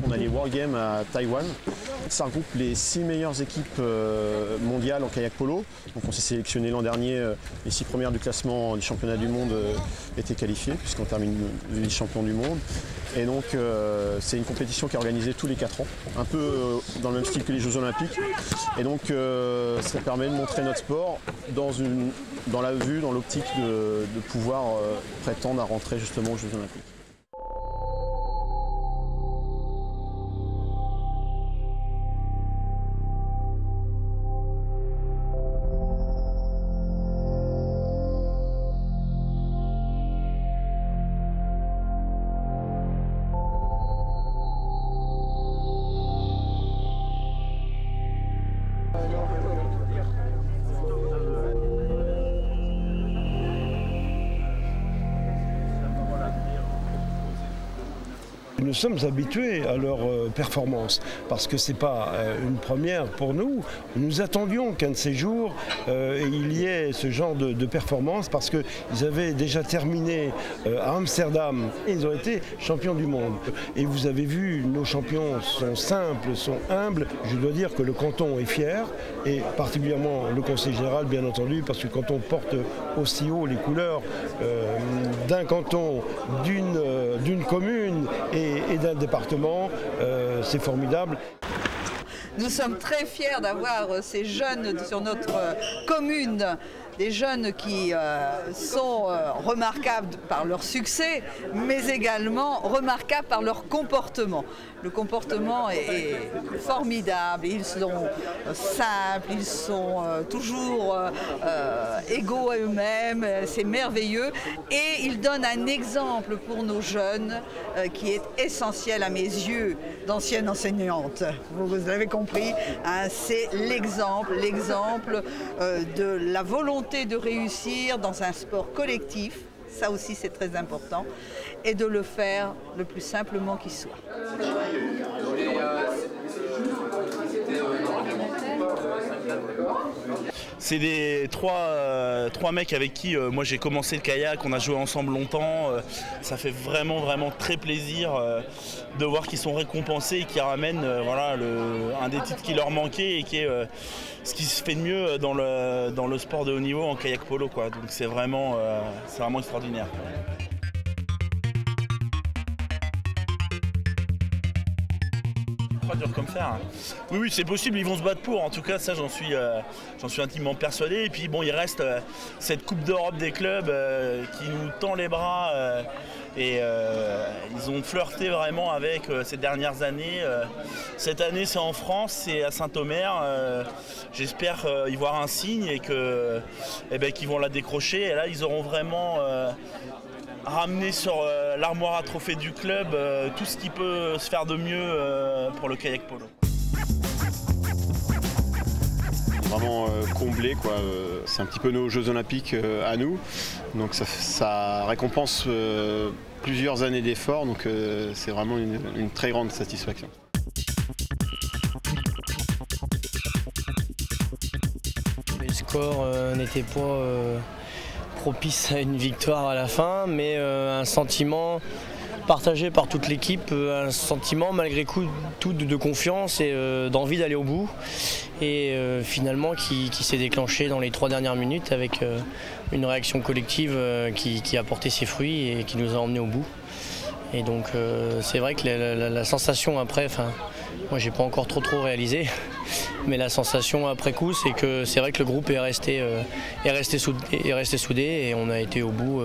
On a les World Games à Taïwan. Ça regroupe les 6 meilleures équipes mondiales en kayak polo. Donc on s'est sélectionné l'an dernier, les 6 premières du classement du championnat du monde étaient qualifiées puisqu'on termine vice-champion du monde. Et donc c'est une compétition qui est organisée tous les 4 ans, un peu dans le même style que les Jeux Olympiques. Et donc ça permet de montrer notre sport dans la vue, dans l'optique de pouvoir prétendre à rentrer justement aux Jeux Olympiques. Nous sommes habitués à leur performance parce que ce n'est pas une première pour nous. Nous attendions qu'un de ces jours il y ait ce genre de performance parce qu'ils avaient déjà terminé à Amsterdam et ils ont été champions du monde. Et vous avez vu, nos champions sont simples, sont humbles. Je dois dire que le canton est fier et particulièrement le conseil général bien entendu parce que quand on porte aussi haut les couleurs d'un canton, d'une commune et d'un département, c'est formidable. Nous sommes très fiers d'avoir ces jeunes sur notre commune, des jeunes qui sont remarquables par leur succès, mais également remarquables par leur comportement. Le comportement est formidable, ils sont simples, ils sont toujours égaux à eux-mêmes, c'est merveilleux. Et ils donnent un exemple pour nos jeunes qui est essentiel à mes yeux d'ancienne enseignante. Vous l'avez compris, hein, c'est l'exemple de la volonté de réussir dans un sport collectif, ça aussi c'est très important, et de le faire le plus simplement qui soit. C'est des trois mecs avec qui moi j'ai commencé le kayak, on a joué ensemble longtemps. Ça fait vraiment très plaisir de voir qu'ils sont récompensés et qu'ils ramènent voilà, un des titres qui leur manquait et qui est ce qui se fait de mieux dans le sport de haut niveau en kayak polo, quoi. Donc c'est vraiment extraordinaire. Dur comme fer. Hein. Oui, c'est possible, ils vont se battre pour. En tout cas, ça, j'en suis intimement persuadé. Et puis, bon, il reste cette Coupe d'Europe des clubs qui nous tend les bras. Ils ont flirté vraiment avec ces dernières années. Cette année, c'est en France, c'est à Saint-Omer. J'espère y voir un signe et qu'ils vont la décrocher. Et là, ils auront vraiment ramener sur l'armoire à trophées du club tout ce qui peut se faire de mieux pour le kayak polo. Vraiment comblé, quoi. C'est un petit peu nos Jeux Olympiques à nous, donc ça récompense plusieurs années d'efforts, donc c'est vraiment une très grande satisfaction. Les scores n'étaient pas propice à une victoire à la fin, mais un sentiment partagé par toute l'équipe, un sentiment malgré tout de confiance et d'envie d'aller au bout, et finalement qui s'est déclenché dans les 3 dernières minutes avec une réaction collective qui a porté ses fruits et qui nous a emmenés au bout. Et donc c'est vrai que la sensation après, moi j'ai pas encore trop réalisé, mais la sensation après coup c'est que c'est vrai que le groupe est resté soudé et on a été au bout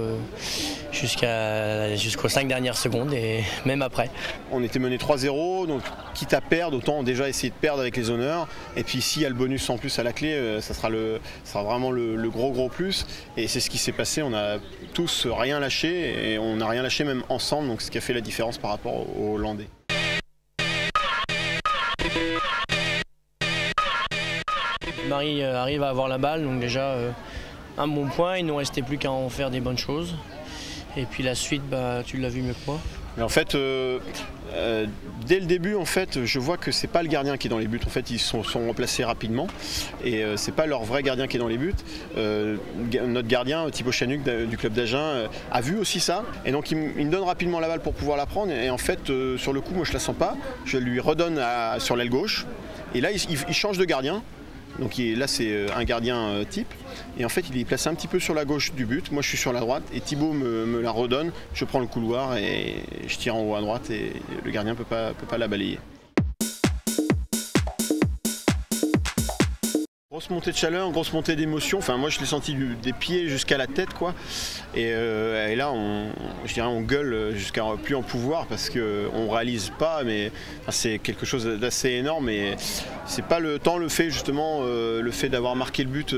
jusqu'aux 5 dernières secondes et même après. On était mené 3-0, donc quitte à perdre, autant déjà essayer de perdre avec les honneurs. Et puis s'il y a le bonus en plus à la clé, ça sera vraiment le gros plus. Et c'est ce qui s'est passé, on a tous rien lâché et on n'a rien lâché même ensemble, donc ce qui a fait la différence par rapport aux Hollandais. Marie arrive à avoir la balle, donc déjà un bon point, il ne nous restait plus qu'à en faire des bonnes choses. Et puis la suite, tu l'as vu mieux que moi. Mais en fait, dès le début, en fait, je vois que c'est pas le gardien qui est dans les buts. En fait, ils sont remplacés rapidement et c'est pas leur vrai gardien qui est dans les buts. Notre gardien, Thibaut Chanuc du club d'Agen, a vu aussi ça et donc il me donne rapidement la balle pour pouvoir la prendre. Et en fait, sur le coup, moi je la sens pas. Je lui redonne sur l'aile gauche et là, il change de gardien. Donc là c'est un gardien type et en fait il est placé un petit peu sur la gauche du but, moi je suis sur la droite et Thibaut me la redonne, je prends le couloir et je tire en haut à droite et le gardien peut pas la balayer. Grosse montée de chaleur, grosse montée d'émotion, enfin moi je l'ai senti des pieds jusqu'à la tête quoi. Et là je dirais on gueule jusqu'à plus en pouvoir parce qu'on réalise pas mais c'est quelque chose d'assez énorme et c'est pas le fait justement le fait d'avoir marqué le but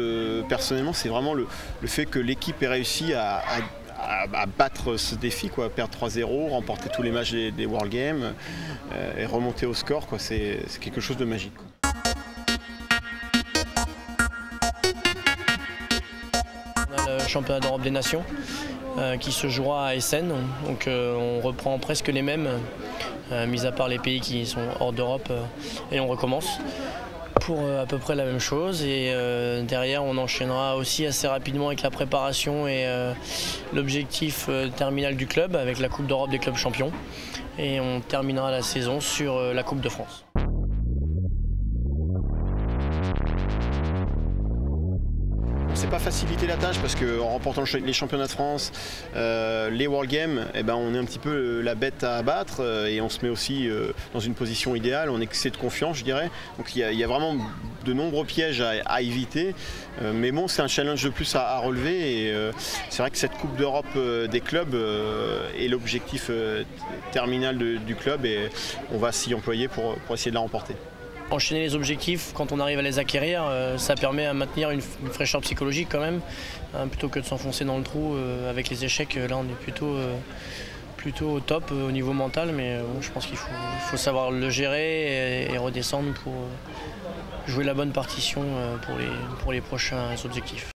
personnellement, c'est vraiment le fait que l'équipe ait réussi à battre ce défi, quoi, perdre 3-0, remporter tous les matchs des World Games et remonter au score, quoi, c'est quelque chose de magique, quoi. Le championnat d'Europe des Nations qui se jouera à Essen, donc on reprend presque les mêmes, mis à part les pays qui sont hors d'Europe, et on recommence pour à peu près la même chose et derrière on enchaînera aussi assez rapidement avec la préparation et l'objectif terminal du club avec la Coupe d'Europe des clubs champions et on terminera la saison sur la Coupe de France. C'est pas faciliter la tâche parce qu'en remportant les championnats de France, les World Games, on est un petit peu la bête à abattre et on se met aussi dans une position idéale, on est excès de confiance je dirais. Donc il y a vraiment de nombreux pièges à éviter, mais bon c'est un challenge de plus à relever et c'est vrai que cette Coupe d'Europe des clubs est l'objectif terminal du club et on va s'y employer pour essayer de la remporter. Enchaîner les objectifs, quand on arrive à les acquérir, ça permet à maintenir une fraîcheur psychologique quand même, plutôt que de s'enfoncer dans le trou avec les échecs. Là on est plutôt au top au niveau mental, mais je pense qu'il faut savoir le gérer et redescendre pour jouer la bonne partition pour les prochains objectifs.